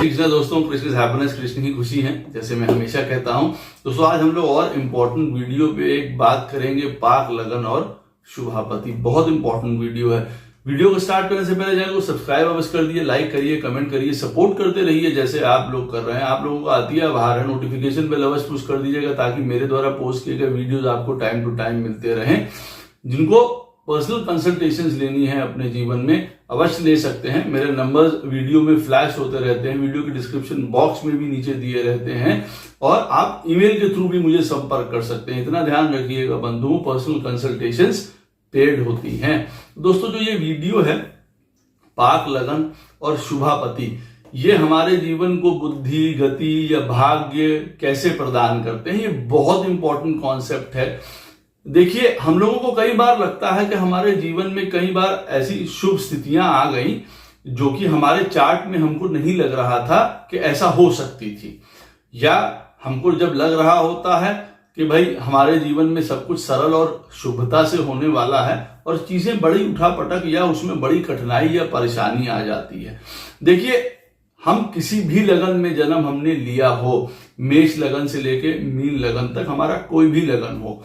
श्री कृष्ण दोस्तों, Krishna is happiness, Krishna की खुशी है, जैसे मैं हमेशा कहता हूं। दोस्तों आज हम लोग और इम्पोर्टेंट वीडियो पे एक बात करेंगे, पाक लगन और शुभापति। बहुत इंपॉर्टेंट वीडियो है। वीडियो को स्टार्ट करने से पहले चैनल को सब्सक्राइब अवश्य कर दिए, लाइक करिए, कमेंट करिए, सपोर्ट करते रहिए जैसे आप लोग कर रहे हैं। आप लोगों को आती है बाहर है, नोटिफिकेशन बेल अवश्य पुश कर दीजिएगा ताकि मेरे द्वारा पोस्ट किए गए वीडियोज आपको टाइम टू टाइम मिलते रहें। जिनको पर्सनल कंसल्टेशंस लेनी है अपने जीवन में अवश्य ले सकते हैं। मेरे नंबर्स वीडियो में फ्लैश होते रहते हैं, वीडियो के डिस्क्रिप्शन बॉक्स में भी नीचे दिए रहते हैं, और आप ईमेल के थ्रू भी मुझे संपर्क कर सकते हैं। इतना ध्यान रखिएगा बंधुओं, पर्सनल कंसल्टेशंस पेड होती हैं। दोस्तों जो ये वीडियो है पाक लगन और शुभापति, ये हमारे जीवन को बुद्धि, गति या भाग्य कैसे प्रदान करते हैं, ये बहुत इंपॉर्टेंट कॉन्सेप्ट है। देखिए, हम लोगों को कई बार लगता है कि हमारे जीवन में कई बार ऐसी शुभ स्थितियां आ गई जो कि हमारे चार्ट में हमको नहीं लग रहा था कि ऐसा हो सकती थी, या हमको जब लग रहा होता है कि भाई हमारे जीवन में सब कुछ सरल और शुभता से होने वाला है और चीजें बड़ी उठापटक या उसमें बड़ी कठिनाई या परेशानी आ जाती है। देखिए, हम किसी भी लगन में जन्म हमने लिया हो, मेष लगन से लेके मीन लगन तक हमारा कोई भी लगन हो,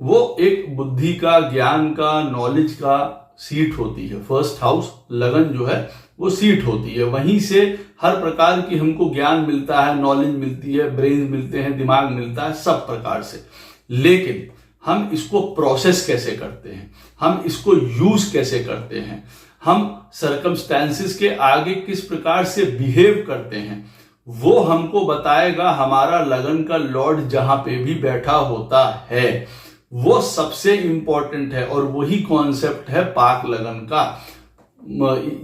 वो एक बुद्धि का, ज्ञान का, नॉलेज का सीट होती है। फर्स्ट हाउस लगन जो है वो सीट होती है, वहीं से हर प्रकार की हमको ज्ञान मिलता है, नॉलेज मिलती है, ब्रेन मिलते हैं, दिमाग मिलता है, सब प्रकार से। लेकिन हम इसको प्रोसेस कैसे करते हैं, हम इसको यूज कैसे करते हैं, हम सर्कमस्टेंसेस के आगे किस प्रकार से बिहेव करते हैं, वो हमको बताएगा हमारा लगन का लॉर्ड जहां पे भी बैठा होता है। वो सबसे इंपॉर्टेंट है और वही कॉन्सेप्ट है पाक लगन का।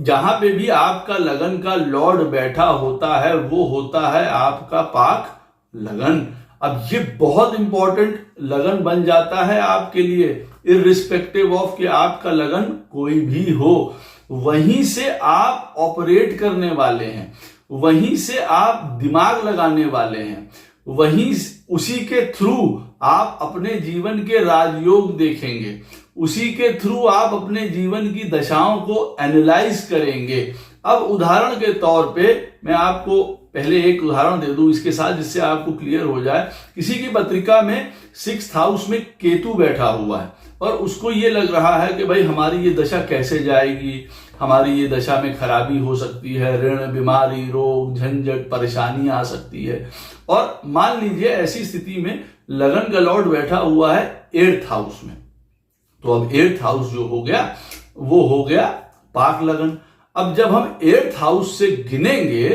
जहां पे भी आपका लगन का लॉर्ड बैठा होता है वो होता है आपका पाक लगन। अब ये बहुत इंपॉर्टेंट लगन बन जाता है आपके लिए, इररिस्पेक्टिव ऑफ कि आपका लगन कोई भी हो। वहीं से आप ऑपरेट करने वाले हैं, वहीं से आप दिमाग लगाने वाले हैं, वहीं उसी के थ्रू आप अपने जीवन के राजयोग देखेंगे, उसी के थ्रू आप अपने जीवन की दशाओं को एनालाइज करेंगे। अब उदाहरण के तौर पे मैं आपको पहले एक उदाहरण दे दूं इसके साथ, जिससे आपको क्लियर हो जाए। किसी की पत्रिका में 6th हाउस में केतु बैठा हुआ है और उसको ये लग रहा है कि भाई हमारी ये दशा कैसे जाएगी, हमारी ये दशा में खराबी हो सकती है, ऋण, बीमारी, रोग, झंझट, परेशानी आ सकती है। और मान लीजिए ऐसी स्थिति में लगन का लॉर्ड बैठा हुआ है 8th हाउस में, तो अब 8th हाउस जो हो गया वो हो गया पाक लगन। अब जब हम 8th हाउस से गिनेंगे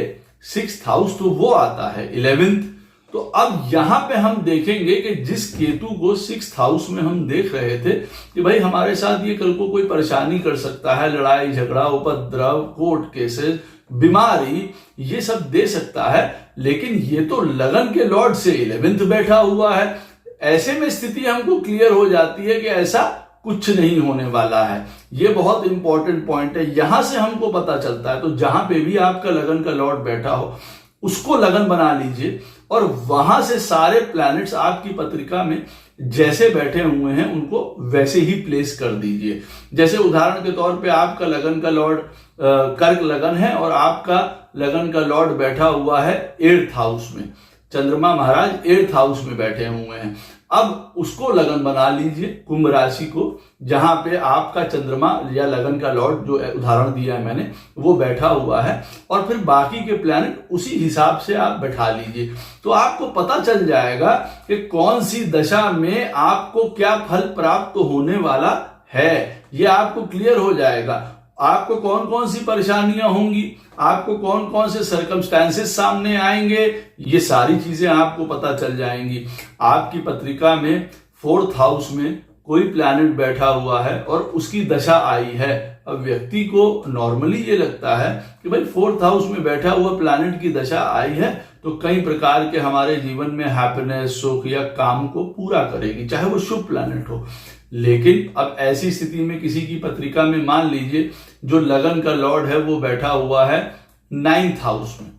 6th हाउस तो वो आता है 11th। तो अब यहां पे हम देखेंगे कि जिस केतु को 6th हाउस में हम देख रहे थे कि भाई हमारे साथ ये कल को कोई परेशानी कर सकता है, लड़ाई झगड़ा, उपद्रव, कोर्ट केसेस, बीमारी, ये सब दे सकता है, लेकिन ये तो लगन के लॉर्ड से 11th बैठा हुआ है। ऐसे में स्थिति हमको क्लियर हो जाती है कि ऐसा कुछ नहीं होने वाला है। ये बहुत इंपॉर्टेंट पॉइंट है, यहां से हमको पता चलता है। तो जहां पे भी आपका लगन का लॉर्ड बैठा हो उसको लगन बना लीजिए और वहां से सारे प्लैनेट्स आपकी पत्रिका में जैसे बैठे हुए हैं उनको वैसे ही प्लेस कर दीजिए। जैसे उदाहरण के तौर पे आपका लगन का लॉर्ड कर्क लगन है और आपका लगन का लॉर्ड बैठा हुआ है 8th हाउस में, चंद्रमा महाराज 8th हाउस में बैठे हुए हैं। अब उसको लगन बना लीजिए कुंभ राशि को, जहां पे आपका चंद्रमा या लगन का लॉर्ड जो उदाहरण दिया है मैंने वो बैठा हुआ है, और फिर बाकी के प्लैनेट उसी हिसाब से आप बैठा लीजिए। तो आपको पता चल जाएगा कि कौन सी दशा में आपको क्या फल प्राप्त होने वाला है, ये आपको क्लियर हो जाएगा। आपको कौन कौन सी परेशानियां होंगी, आपको कौन कौन से सर्कमस्टेंसेस सामने आएंगे, ये सारी चीजें आपको पता चल जाएंगी। आपकी पत्रिका में 4th हाउस में कोई प्लैनेट बैठा हुआ है और उसकी दशा आई है। अब व्यक्ति को नॉर्मली ये लगता है कि भाई 4th हाउस में बैठा हुआ प्लैनेट की दशा आई है तो कई प्रकार के हमारे जीवन में हैप्पीनेस, सुख या काम को पूरा करेगी, चाहे वो शुभ प्लैनेट हो। लेकिन अब ऐसी स्थिति में किसी की पत्रिका में मान लीजिए जो लगन का लॉर्ड है वो बैठा हुआ है 9th हाउस में,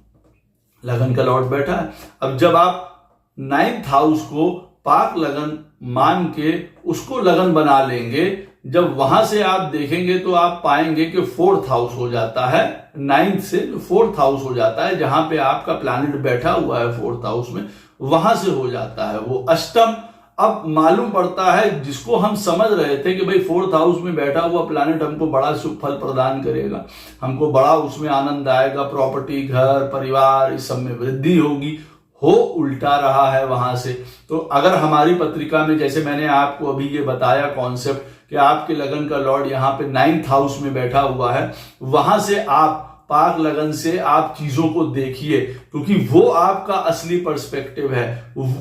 लगन का लॉर्ड बैठा है। अब जब आप 9th हाउस को पाक लगन मान के उसको लगन बना लेंगे जब वहां से आप देखेंगे तो आप पाएंगे कि 4th हाउस हो जाता है, 9th से 4th हाउस हो जाता है, जहां पे आपका प्लैनेट बैठा हुआ है 4th हाउस में, वहां से हो जाता है वो अष्टम। अब मालूम पड़ता है, जिसको हम समझ रहे थे कि भाई 4th हाउस में बैठा हुआ प्लैनेट हमको बड़ा शुभ फल प्रदान करेगा, हमको बड़ा उसमें आनंद आएगा, प्रॉपर्टी, घर, परिवार, इस सब में वृद्धि होगी, हो उल्टा रहा है वहां से। तो अगर हमारी पत्रिका में, जैसे मैंने आपको अभी ये बताया कॉन्सेप्ट कि आपके लगन का लॉर्ड यहाँ पे 9th हाउस में बैठा हुआ है, वहां से आप पाक लगन से आप चीजों को देखिए, क्योंकि वो आपका असली पर्सपेक्टिव है।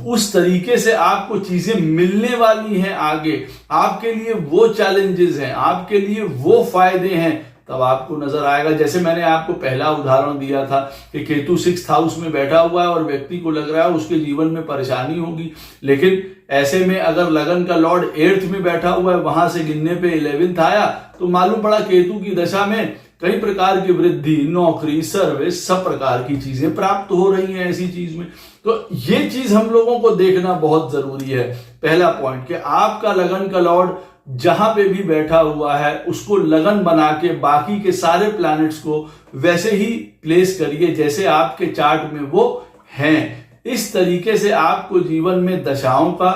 उस तरीके से आपको चीजें मिलने वाली हैं आगे, आपके लिए वो चैलेंजेस हैं, आपके लिए वो फायदे हैं, तब आपको नजर आएगा। जैसे मैंने आपको पहला उदाहरण दिया था कि केतु 6th हाउस में बैठा हुआ है और व्यक्ति को लग रहा है उसके जीवन में परेशानी होगी, लेकिन ऐसे में अगर लगन का लॉर्ड 8th में बैठा हुआ है, वहां से गिनने पे 11th आया, तो मालूम पड़ा केतु की दशा में कई प्रकार की वृद्धि, नौकरी, सर्विस, सब प्रकार की चीजें प्राप्त हो रही हैं ऐसी चीज में। तो ये चीज हम लोगों को देखना बहुत जरूरी है। पहला पॉइंट कि आपका लगन का लॉर्ड जहां पे भी बैठा हुआ है उसको लगन बना के बाकी के सारे प्लैनेट्स को वैसे ही प्लेस करिए जैसे आपके चार्ट में वो हैं। इस तरीके से आपको जीवन में दशाओं का,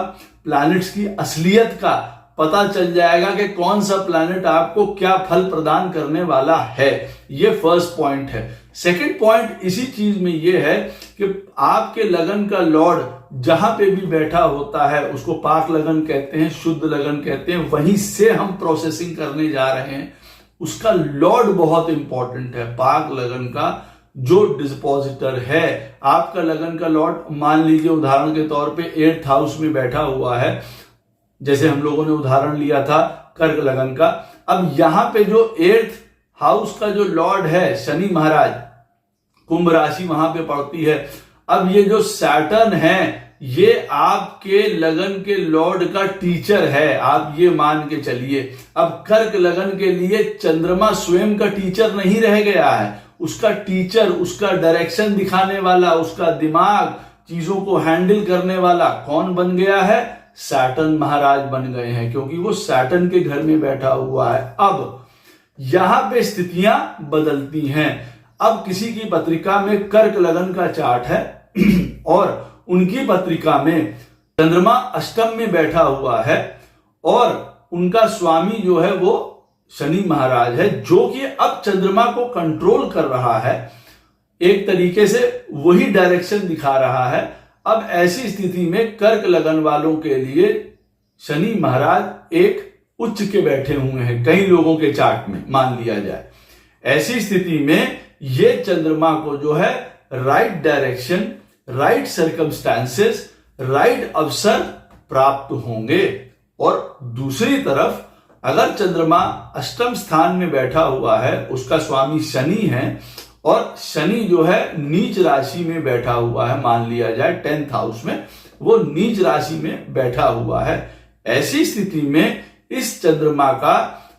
प्लैनेट्स की असलियत का पता चल जाएगा कि कौन सा प्लैनेट आपको क्या फल प्रदान करने वाला है। ये फर्स्ट पॉइंट है। सेकंड पॉइंट इसी चीज में ये है कि आपके लगन का लॉर्ड जहां पे भी बैठा होता है उसको पाक लगन कहते हैं, शुद्ध लगन कहते हैं, वहीं से हम प्रोसेसिंग करने जा रहे हैं। उसका लॉर्ड बहुत इंपॉर्टेंट है। पाक लगन का जो डिस्पोजिटर है, आपका लगन का लॉर्ड मान लीजिए उदाहरण के तौर पे 8th हाउस में बैठा हुआ है, जैसे हम लोगों ने उदाहरण लिया था कर्क लगन का। अब यहां पे जो 8th हाउस का जो लॉर्ड है शनि महाराज, कुंभ राशि वहां पे पड़ती है। अब ये जो सैटर्न है ये आपके लगन के लॉर्ड का टीचर है, आप ये मान के चलिए। अब कर्क लगन के लिए चंद्रमा स्वयं का टीचर नहीं रह गया है, उसका टीचर, उसका डायरेक्शन दिखाने वाला, उसका दिमाग, चीजों को हैंडल करने वाला कौन बन गया है? सैटर्न महाराज बन गए हैं, क्योंकि वो सैटर्न के घर में बैठा हुआ है। अब यहां पे स्थितियां बदलती हैं। अब किसी की पत्रिका में कर्क लगन का चार्ट है और उनकी पत्रिका में चंद्रमा अष्टम में बैठा हुआ है और उनका स्वामी जो है वो शनि महाराज है, जो कि अब चंद्रमा को कंट्रोल कर रहा है, एक तरीके से वही डायरेक्शन दिखा रहा है। अब ऐसी स्थिति में कर्क लगन वालों के लिए शनि महाराज एक उच्च के बैठे हुए हैं कई लोगों के चार्ट में, मान लिया जाए। ऐसी स्थिति में ये चंद्रमा को जो है right direction, right circumstances, right अवसर प्राप्त होंगे। और दूसरी तरफ अगर चंद्रमा अष्टम स्थान में बैठा हुआ है, उसका स्वामी शनि है और शनि जो है नीच राशि में बैठा हुआ है, मान लिया जाए 10th हाउस में, वो नीच राशि में बैठा हुआ है। ऐसी स्थिति में इस चंद्रमा का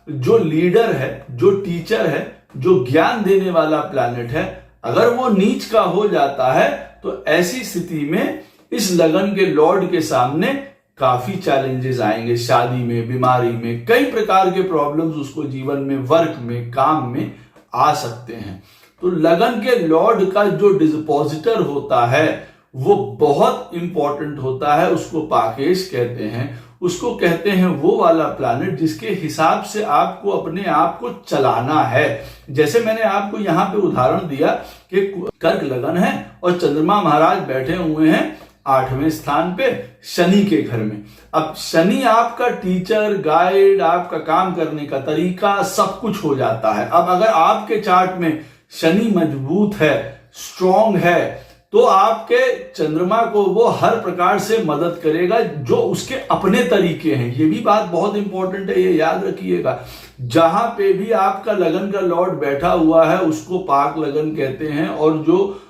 जो लीडर है, जो टीचर है, जो ज्ञान देने वाला प्लैनेट है, अगर वो नीच का हो जाता है तो ऐसी स्थिति में इस लगन के लॉर्ड के सामने काफी चैलेंजेस आएंगे। शादी में, बीमारी में, कई प्रकार के प्रॉब्लम्स उसको जीवन में, वर्क में, काम में आ सकते हैं। तो लगन के लॉर्ड का जो डिस्पोजिटर होता है वो बहुत इंपॉर्टेंट होता है। उसको पाकेश कहते हैं, उसको कहते हैं वो वाला प्लैनेट जिसके हिसाब से आपको अपने आप को चलाना है। जैसे मैंने आपको यहां पे उदाहरण दिया कि कर्क लगन है और चंद्रमा महाराज बैठे हुए हैं 8वें स्थान पे शनि के घर में। अब शनि आपका टीचर, गाइड, आपका काम करने का तरीका, सब कुछ हो जाता है। अब अगर आपके चार्ट में शनि मजबूत है, स्ट्रॉन्ग है, तो आपके चंद्रमा को वो हर प्रकार से मदद करेगा जो उसके अपने तरीके हैं। ये भी बात बहुत इंपॉर्टेंट है, ये याद रखिएगा। जहां पे भी आपका लगन का लॉर्ड बैठा हुआ है उसको पाक लगन कहते हैं, और जो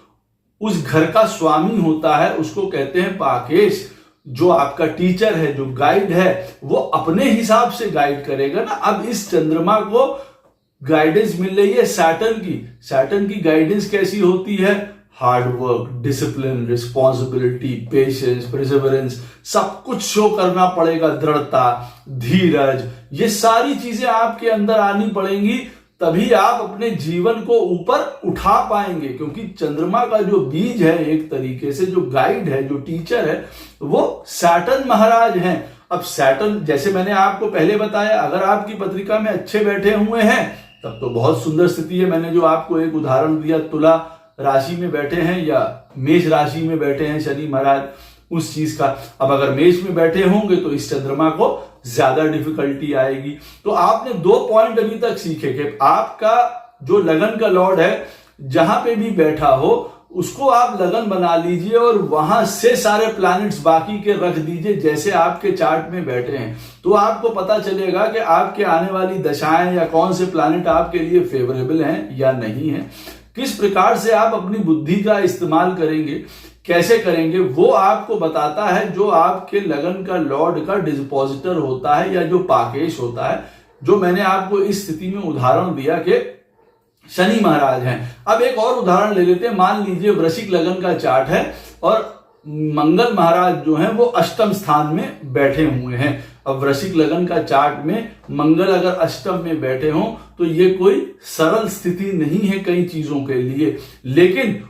उस घर का स्वामी होता है उसको कहते हैं पाकेश। जो आपका टीचर है, जो गाइड है, वो अपने हिसाब से गाइड करेगा ना। अब इस चंद्रमा को गाइडेंस मिल रही है सैटर्न की। सैटर्न की गाइडेंस कैसी होती है? Hard work, discipline, responsibility, patience, perseverance, सब कुछ शो करना पड़ेगा, दृढ़ता, धीरज, ये सारी चीजें आपके अंदर आनी पड़ेंगी, तभी आप अपने जीवन को ऊपर उठा पाएंगे। क्योंकि चंद्रमा का जो बीज है, एक तरीके से जो गाइड है, जो टीचर है, वो सैटर्न महाराज हैं। अब सैटर्न, जैसे मैंने आपको पहले बताया, अगर आपकी पत्रिका में अच्छे बैठे हुए हैं तब तो बहुत सुंदर स्थिति है। मैंने जो आपको एक उदाहरण दिया, तुला राशि में बैठे हैं या मेष राशि में बैठे हैं शनि महाराज, उस चीज का। अब अगर मेष में बैठे होंगे तो इस चंद्रमा को ज्यादा डिफिकल्टी आएगी। तो आपने 2 पॉइंट अभी तक सीखे कि आपका जो लगन का लॉर्ड है, जहां पे भी बैठा हो उसको आप लगन बना लीजिए और वहां से सारे प्लैनेट्स बाकी के रख दीजिए जैसे आपके चार्ट में बैठे हैं। तो आपको पता चलेगा कि आपके आने वाली दशाएं या कौन से प्लैनेट आपके लिए फेवरेबल हैं या नहीं है। किस प्रकार से आप अपनी बुद्धि का इस्तेमाल करेंगे, कैसे करेंगे, वो आपको बताता है जो आपके लगन का लॉर्ड का डिस्पोजिटर होता है या जो पाकेश होता है, जो मैंने आपको इस स्थिति में उदाहरण दिया कि शनि महाराज हैं। अब एक और उदाहरण ले लेते हैं। मान लीजिए वृश्चिक लगन का चार्ट है और मंगल महाराज जो हैं वो अष्टम स्थान में बैठे हुए हैं। अब वृश्चिक लगन का चार्ट में मंगल अगर अष्टम में बैठे हों तो ये कोई सरल स्थिति नहीं है कई चीजों के लिए। लेकिन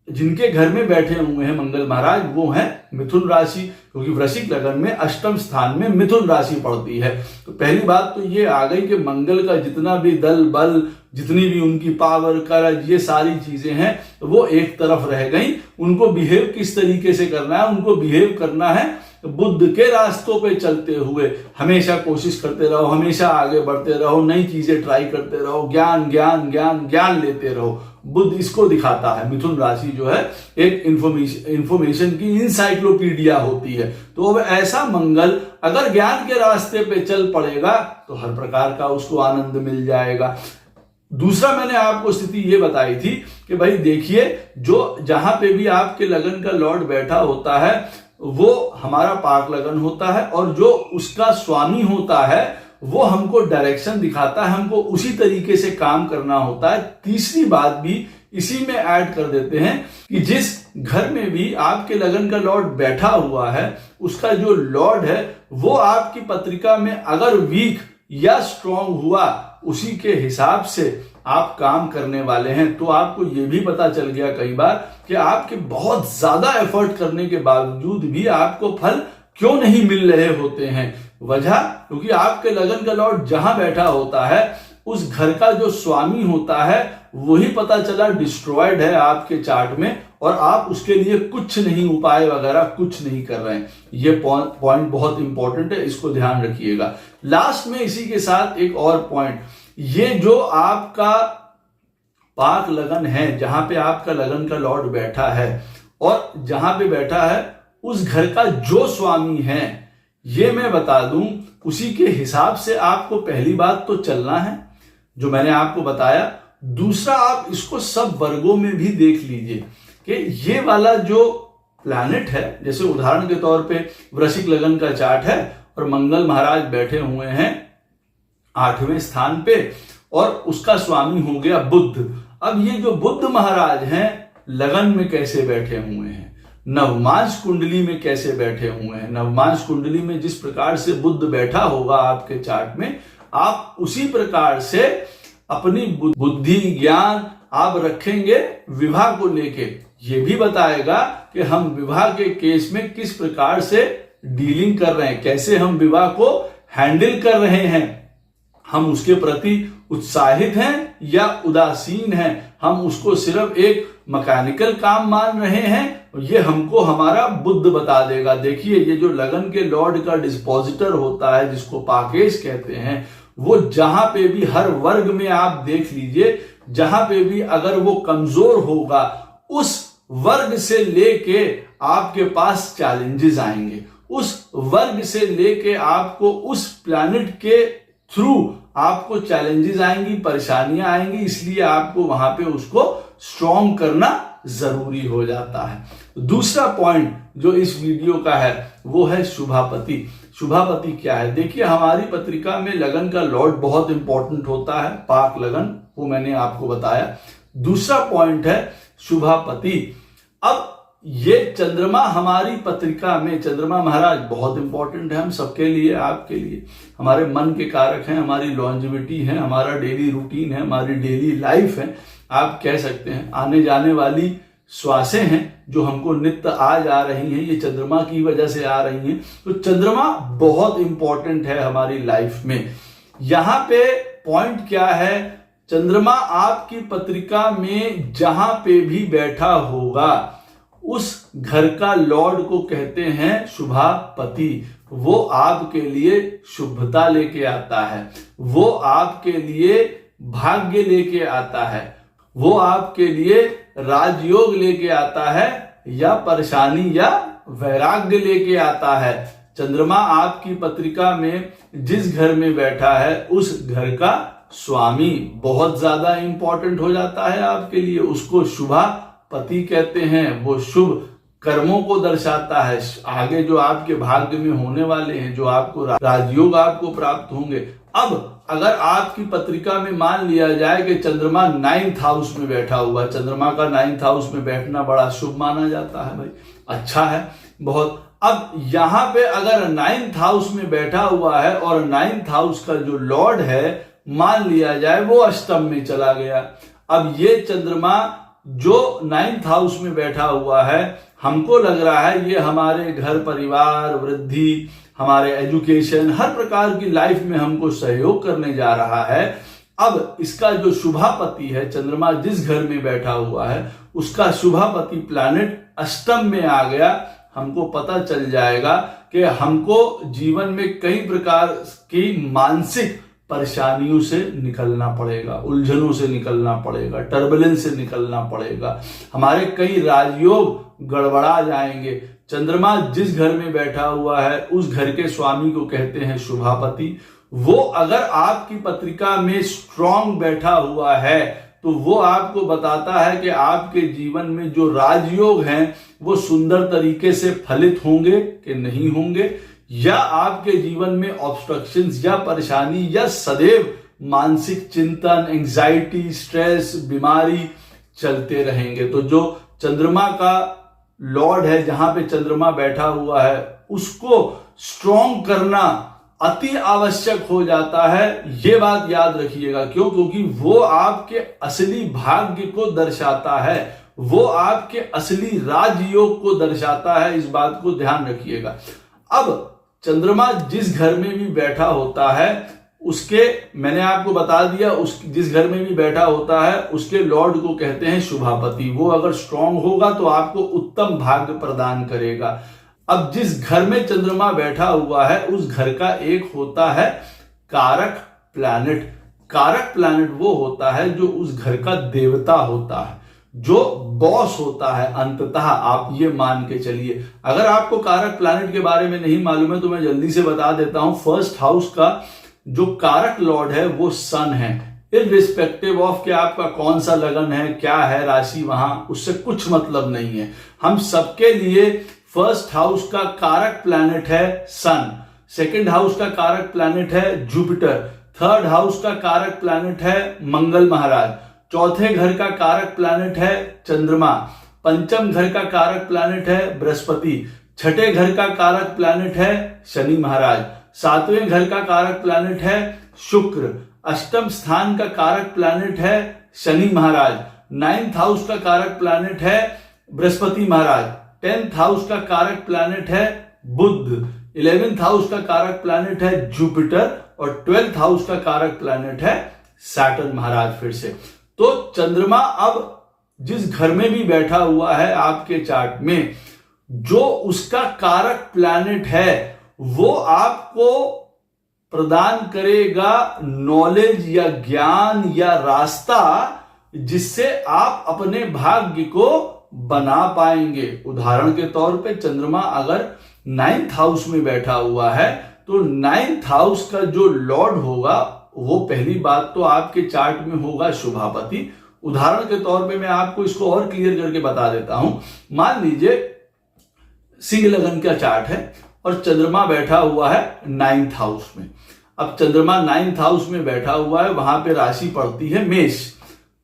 जिनके घर में बैठे हुए हैं मंगल महाराज, वो हैं मिथुन राशि, क्योंकि वृश्चिक लगन में अष्टम स्थान में मिथुन राशि पड़ती है। तो पहली बात तो ये आ गई कि मंगल का जितना भी दल बल, जितनी भी उनकी पावर, करज, ये सारी चीजें हैं वो एक तरफ रह गई। उनको बिहेव किस तरीके से करना है, उनको बिहेव करना है बुद्ध के रास्तों पे चलते हुए। हमेशा कोशिश करते रहो, हमेशा आगे बढ़ते रहो, नई चीजें ट्राई करते रहो, ज्ञान ज्ञान ज्ञान ज्ञान लेते रहो। बुद्ध इसको दिखाता है। मिथुन राशि जो है एक इंफॉर्मेशन की इंसाइक्लोपीडिया होती है। तो अब ऐसा मंगल अगर ज्ञान के रास्ते पे चल पड़ेगा तो हर प्रकार का उसको आनंद मिल जाएगा। दूसरा मैंने आपको स्थिति ये बताई थी कि भाई देखिए, जो जहां पे भी आपके लगन का लॉर्ड बैठा होता है वो हमारा पाक लगन होता है, और जो उसका स्वामी होता है वो हमको डायरेक्शन दिखाता है, हमको उसी तरीके से काम करना होता है। तीसरी बात भी इसी में ऐड कर देते हैं कि जिस घर में भी आपके लगन का लॉर्ड बैठा हुआ है, उसका जो लॉर्ड है वो आपकी पत्रिका में अगर वीक या स्ट्रांग हुआ, उसी के हिसाब से आप काम करने वाले हैं। तो आपको यह भी पता चल गया कई बार कि आपके बहुत ज्यादा एफर्ट करने के बावजूद भी आपको फल क्यों नहीं मिल रहे होते हैं। वजह, क्योंकि आपके लगन का लॉर्ड जहां बैठा होता है उस घर का जो स्वामी होता है वही पता चला डिस्ट्रॉयड है आपके चार्ट में, और आप उसके लिए कुछ नहीं, उपाय वगैरह कुछ नहीं कर रहे हैं। ये पॉइंट बहुत इंपॉर्टेंट है, इसको ध्यान रखिएगा। लास्ट में इसी के साथ एक और पॉइंट, ये जो आपका पाक लगन है, जहां पे आपका लगन का लॉर्ड बैठा है और जहां पे बैठा है उस घर का जो स्वामी है, ये मैं बता दूं, उसी के हिसाब से आपको पहली बात तो चलना है, जो मैंने आपको बताया। दूसरा, आप इसको सब वर्गों में भी देख लीजिए कि ये वाला जो प्लैनेट है, जैसे उदाहरण के तौर पे वृश्चिक लगन का चार्ट है और मंगल महाराज बैठे हुए हैं 8वें स्थान पे और उसका स्वामी हो गया बुद्ध। अब ये जो बुद्ध महाराज हैं लगन में कैसे बैठे हुए हैं, नवमांश कुंडली में कैसे बैठे हुए हैं। नवमांश कुंडली में जिस प्रकार से बुद्ध बैठा होगा आपके चार्ट में, आप उसी प्रकार से अपनी बुद्धि ज्ञान आप रखेंगे विवाह को लेके। ये भी बताएगा कि हम विवाह के केस में किस प्रकार से डीलिंग कर रहे हैं, कैसे हम विवाह को हैंडल कर रहे हैं। हम उसके प्रति उत्साहित हैं या उदासीन हैं, हम उसको सिर्फ एक मैकेनिकल काम मान रहे हैं, ये हमको हमारा बुद्ध बता देगा। देखिए, ये जो लगन के लॉर्ड का डिस्पोजिटर होता है, जिसको पाकेश कहते हैं, वो जहां पे भी हर वर्ग में आप देख लीजिए, जहां पे भी अगर वो कमजोर होगा, उस वर्ग से लेके आपके पास चैलेंजेस आएंगे, उस वर्ग से लेके आपको उस प्लैनेट के थ्रू आपको चैलेंजेस आएंगी, परेशानियां आएंगी, इसलिए आपको वहां पे उसको स्ट्रॉन्ग करना जरूरी हो जाता है। दूसरा पॉइंट जो इस वीडियो का है वो है शुभापति। शुभापति क्या है? देखिए, हमारी पत्रिका में लगन का लॉर्ड बहुत इंपॉर्टेंट होता है, पाक लगन, वो मैंने आपको बताया। दूसरा पॉइंट है शुभापति। अब ये चंद्रमा हमारी पत्रिका में, चंद्रमा महाराज बहुत इंपॉर्टेंट है हम सबके लिए, आपके लिए, हमारे मन के कारक हैं, हमारी लॉन्जिविटी है, हमारा डेली रूटीन है, हमारी डेली लाइफ है, आप कह सकते हैं आने जाने वाली श्वासें हैं जो हमको नित्य आ जा रही हैं, ये चंद्रमा की वजह से आ रही हैं। तो चंद्रमा बहुत इंपॉर्टेंट है हमारी लाइफ में। यहां पे पॉइंट क्या है, चंद्रमा आपकी पत्रिका में जहां पे भी बैठा होगा उस घर का लॉर्ड को कहते हैं शुभापति। वो आपके लिए शुभता लेके आता है, वो आपके लिए भाग्य लेके आता है, वो आपके लिए राजयोग लेके आता है, या परेशानी या वैराग्य लेके आता है। चंद्रमा आपकी पत्रिका में जिस घर में बैठा है उस घर का स्वामी बहुत ज्यादा इंपॉर्टेंट हो जाता है आपके लिए। उसको शुभापति कहते हैं, वो शुभ कर्मों को दर्शाता है, आगे जो आपके भाग्य में होने वाले हैं, जो आपको राजयोग आपको प्राप्त होंगे। अब अगर आपकी पत्रिका में मान लिया जाए कि चंद्रमा 9th हाउस में बैठा हुआ है, चंद्रमा का 9th हाउस में बैठना बड़ा शुभ माना जाता है भाई, अच्छा है बहुत। अब यहां पे अगर 9th हाउस में बैठा हुआ है और 9th हाउस का जो लॉर्ड है मान लिया जाए वो अष्टम में चला गया, अब ये चंद्रमा जो 9th हाउस में बैठा हुआ है, हमको लग रहा है ये हमारे घर परिवार, वृद्धि, हमारे एजुकेशन, हर प्रकार की लाइफ में हमको सहयोग करने जा रहा है। अब इसका जो शुभापति है, चंद्रमा जिस घर में बैठा हुआ है उसका शुभापति प्लैनेट अष्टम में आ गया, हमको पता चल जाएगा कि हमको जीवन में कई प्रकार की मानसिक परेशानियों से निकलना पड़ेगा, उलझनों से निकलना पड़ेगा, टर्बुलेंस से निकलना पड़ेगा, हमारे कई राजयोग गड़बड़ा जाएंगे। चंद्रमा जिस घर में बैठा हुआ है उस घर के स्वामी को कहते हैं शुभापति। वो अगर आपकी पत्रिका में स्ट्रांग बैठा हुआ है तो वो आपको बताता है कि आपके जीवन में जो राजयोग हैं वो सुंदर तरीके से फलित होंगे कि नहीं होंगे, या आपके जीवन में ऑब्स्ट्रक्शंस या परेशानी या सदैव मानसिक चिंतन, एंजाइटी, स्ट्रेस, बीमारी चलते रहेंगे। तो जो चंद्रमा का लॉर्ड है, जहां पे चंद्रमा बैठा हुआ है, उसको स्ट्रॉन्ग करना अति आवश्यक हो जाता है। ये बात याद रखिएगा, क्यों? क्योंकि वो आपके असली भाग्य को दर्शाता है, वो आपके असली राजयोग को दर्शाता है, इस बात को ध्यान रखिएगा। अब चंद्रमा जिस घर में भी बैठा होता है उसके, मैंने आपको बता दिया, उस जिस घर में भी बैठा होता है उसके लॉर्ड को कहते हैं शुभापति। वो अगर स्ट्रांग होगा तो आपको उत्तम भाग्य प्रदान करेगा। अब जिस घर में चंद्रमा बैठा हुआ है उस घर का एक होता है कारक प्लैनेट। कारक प्लैनेट वो होता है जो उस घर का देवता होता है, जो बॉस होता है अंततः, आप ये मान के चलिए। अगर आपको कारक प्लैनेट के बारे में नहीं मालूम है तो मैं जल्दी से बता देता हूं। फर्स्ट हाउस का जो कारक लॉर्ड है वो सन है। इररिस्पेक्टिव ऑफ कि आपका कौन सा लगन है, क्या है राशि, वहां उससे कुछ मतलब नहीं है। हम सबके लिए फर्स्ट हाउस का कारक प्लैनेट है सन, सेकंड हाउस का कारक प्लैनेट है जुपिटर, थर्ड हाउस का कारक प्लैनेट है मंगल महाराज, चौथे घर का कारक प्लैनेट है चंद्रमा, पंचम घर का कारक प्लैनेट है बृहस्पति, छठे घर का कारक प्लैनेट है शनि महाराज, सातवें घर का कारक प्लैनेट है शुक्र, अष्टम स्थान का कारक प्लैनेट है शनि महाराज, 9th हाउस का कारक प्लैनेट है बृहस्पति महाराज, 10th हाउस का कारक प्लैनेट है बुध, 11th हाउस का कारक प्लैनेट है जुपिटर और 12th हाउस का कारक प्लैनेट है सैटर्न महाराज। फिर से तो चंद्रमा अब जिस घर में भी बैठा हुआ है आपके चार्ट में, जो उसका कारक प्लैनेट है वो आपको प्रदान करेगा नॉलेज या ज्ञान या रास्ता, जिससे आप अपने भाग्य को बना पाएंगे। उदाहरण के तौर पे चंद्रमा अगर 9th हाउस में बैठा हुआ है तो 9th हाउस का जो लॉर्ड होगा वो पहली बात तो आपके चार्ट में होगा शुभापति। उदाहरण के तौर पे मैं आपको इसको और क्लियर करके बता देता हूं। मान लीजिए सिंह लगन का चार्ट है और चंद्रमा बैठा हुआ है 9th हाउस में। अब चंद्रमा 9th हाउस में बैठा हुआ है, वहां पे राशि पड़ती है मेष,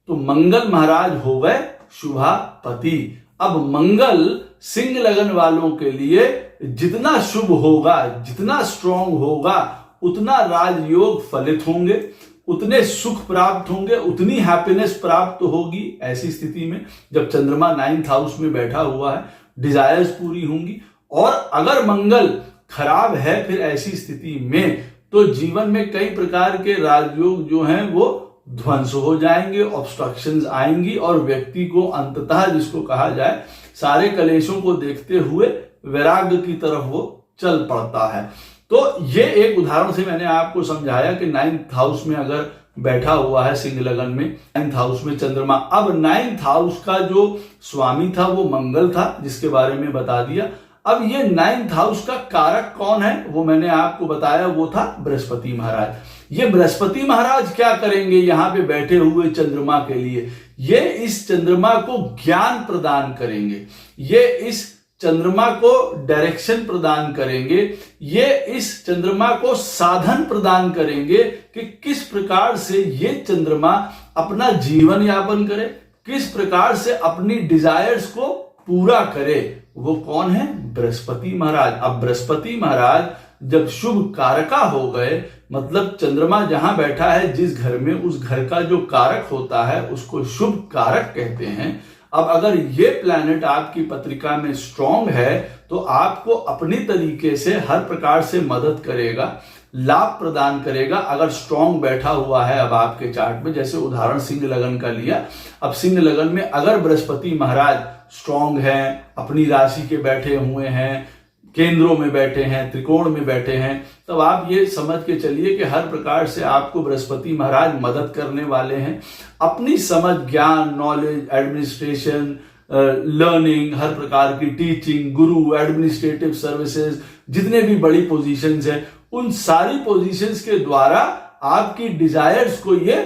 तो मंगल महाराज हो गए शुभापति। अब मंगल सिंह लगन वालों के लिए जितना शुभ होगा, जितना स्ट्रांग होगा, उतना राजयोग फलित होंगे, उतने सुख प्राप्त होंगे, उतनी हैप्पीनेस प्राप्त होगी। ऐसी स्थिति में जब चंद्रमा 9th हाउस में बैठा हुआ है, डिजायर्स पूरी होंगी। और अगर मंगल खराब है फिर ऐसी स्थिति में तो जीवन में कई प्रकार के राजयोग जो हैं वो ध्वंस हो जाएंगे, ऑब्स्ट्रक्शंस आएंगी और व्यक्ति को अंततः, जिसको कहा जाए, सारे कलेशों को देखते हुए वैराग्य की तरफ वो चल पड़ता है। तो ये एक उदाहरण से मैंने आपको समझाया कि 9th हाउस में अगर बैठा हुआ है सिंह लगन में, 9th हाउस में चंद्रमा। अब 9th हाउस का जो स्वामी था वो मंगल था, जिसके बारे में बता दिया। अब ये 9th हाउस का कारक कौन है वो मैंने आपको बताया, वो था बृहस्पति महाराज। ये बृहस्पति महाराज क्या करेंगे यहाँ पे बैठे हुए चंद्रमा के लिए? ये इस चंद्रमा को ज्ञान प्रदान करेंगे, ये इस चंद्रमा को डायरेक्शन प्रदान करेंगे, ये इस चंद्रमा को साधन प्रदान करेंगे कि किस प्रकार से ये चंद्रमा अपना जीवन यापन करे, किस प्रकार से अपनी डिजायर्स को पूरा करे। वो कौन है? बृहस्पति महाराज। अब बृहस्पति महाराज जब शुभ कारका हो गए, मतलब चंद्रमा जहां बैठा है जिस घर में, उस घर का जो कारक होता है उसको शुभ कारक कहते हैं। अब अगर ये प्लैनेट आपकी पत्रिका में स्ट्रांग है तो आपको अपनी तरीके से हर प्रकार से मदद करेगा, लाभ प्रदान करेगा। अगर स्ट्रांग बैठा हुआ है अब आपके चार्ट में, जैसे उदाहरण सिंह लगन का लिया, अब सिंह लगन में अगर बृहस्पति महाराज स्ट्रांग है, अपनी राशि के बैठे हुए हैं, केंद्रों में बैठे हैं, त्रिकोण में बैठे हैं, तब आप ये समझ के चलिए कि हर प्रकार से आपको बृहस्पति महाराज मदद करने वाले हैं। अपनी समझ, ज्ञान, नॉलेज, एडमिनिस्ट्रेशन, लर्निंग, हर प्रकार की टीचिंग, गुरु, एडमिनिस्ट्रेटिव सर्विसेज, जितने भी बड़ी पोजीशंस हैं, उन सारी पोजीशंस के द्वारा आपकी डिजायर्स को ये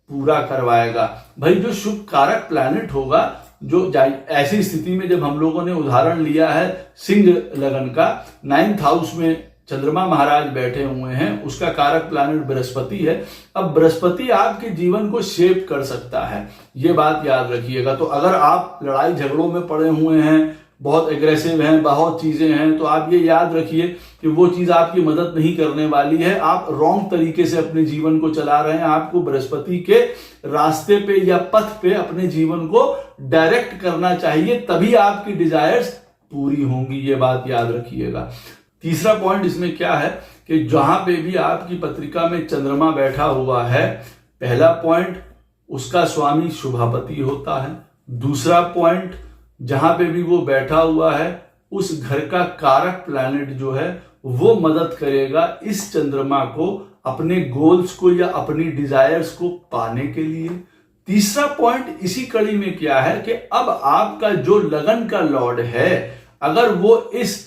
पूरा करवाएगा। भाई जो शुभ कारक प्लैनेट होगा, जो ऐसी स्थिति में जब हम लोगों ने उदाहरण लिया है सिंह लगन का, 9th हाउस में चंद्रमा महाराज बैठे हुए हैं, उसका कारक प्लैनेट बृहस्पति है। अब बृहस्पति आपके जीवन को शेप कर सकता है, ये बात याद रखिएगा। तो अगर आप लड़ाई झगड़ों में पड़े हुए हैं, बहुत एग्रेसिव हैं, बहुत चीजें हैं, तो आप ये याद रखिए कि वो चीज आपकी मदद नहीं करने वाली है। आप रॉन्ग तरीके से अपने जीवन को चला रहे हैं। आपको बृहस्पति के रास्ते पे या पथ पे अपने जीवन को डायरेक्ट करना चाहिए, तभी आपकी डिजायर्स पूरी होंगी, ये बात याद रखिएगा। तीसरा पॉइंट इसमें क्या है कि जहां पे भी आपकी पत्रिका में चंद्रमा बैठा हुआ है, पहला पॉइंट उसका स्वामी शुभापति होता है। दूसरा पॉइंट, जहां पे भी वो बैठा हुआ है उस घर का कारक प्लैनेट जो है वो मदद करेगा इस चंद्रमा को अपने गोल्स को या अपनी डिजायर्स को पाने के लिए। तीसरा पॉइंट इसी कड़ी में क्या है कि अब आपका जो लगन का लॉर्ड है, अगर वो इस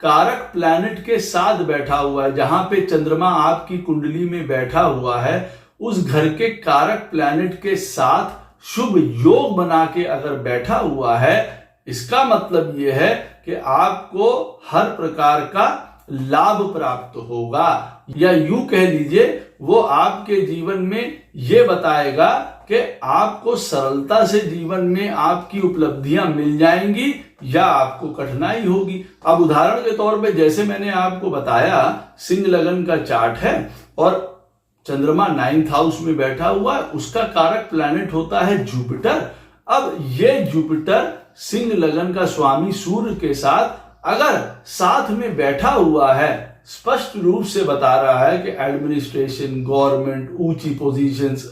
कारक प्लैनेट के साथ बैठा हुआ है, जहां पे चंद्रमा आपकी कुंडली में बैठा हुआ है, उस घर के कारक प्लैनेट के साथ शुभ योग बना के अगर बैठा हुआ है, इसका मतलब यह है कि आपको हर प्रकार का लाभ प्राप्त होगा, या यूं कह लीजिए वो आपके जीवन में ये बताएगा कि आपको सरलता से जीवन में आपकी उपलब्धियां मिल जाएंगी या आपको कठिनाई होगी। अब उदाहरण के तौर पे जैसे मैंने आपको बताया, सिंह लगन का चार्ट है और चंद्रमा 9th हाउस में बैठा हुआ है, उसका कारक प्लैनेट होता है जुपिटर। अब ये जुपिटर सिंह लगन का स्वामी सूर्य के साथ अगर साथ में बैठा हुआ है, स्पष्ट रूप से बता रहा है कि एडमिनिस्ट्रेशन, गवर्नमेंट, ऊंची पोजीशंस,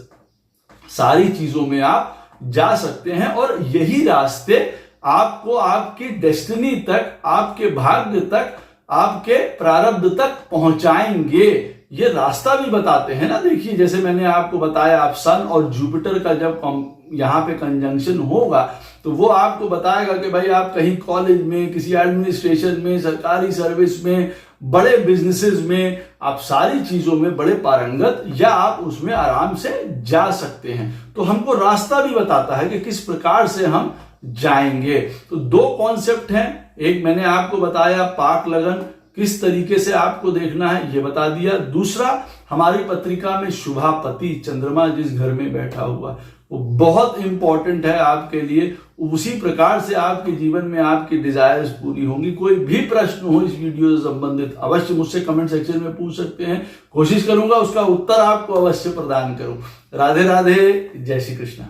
सारी चीजों में आप जा सकते हैं और यही रास्ते आपको आपकी डेस्टिनी तक, आपके भाग्य तक, आपके प्रारब्ध तक पहुंचाएंगे। ये रास्ता भी बताते हैं ना। देखिए जैसे मैंने आपको बताया, आप सन और जुपिटर का जब यहाँ पे कंजंक्शन होगा तो वो आपको बताएगा कि भाई आप कहीं कॉलेज में, किसी एडमिनिस्ट्रेशन में, सरकारी सर्विस में, बड़े बिजनेसेस में, आप सारी चीजों में बड़े पारंगत, या आप उसमें आराम से जा सकते हैं। तो हमको रास्ता भी बताता है कि किस प्रकार से हम जाएंगे। तो दो कॉन्सेप्ट हैं, एक मैंने आपको बताया पाक लगन किस तरीके से आपको देखना है ये बता दिया। दूसरा, हमारी पत्रिका में शुभापति चंद्रमा जिस घर में बैठा हुआ वो बहुत इंपॉर्टेंट है आपके लिए, उसी प्रकार से आपके जीवन में आपकी डिजायर्स पूरी होंगी। कोई भी प्रश्न हो इस वीडियो से संबंधित अवश्य मुझसे कमेंट सेक्शन में पूछ सकते हैं, कोशिश करूंगा उसका उत्तर आपको अवश्य प्रदान करूं। राधे राधे, जय श्री कृष्ण।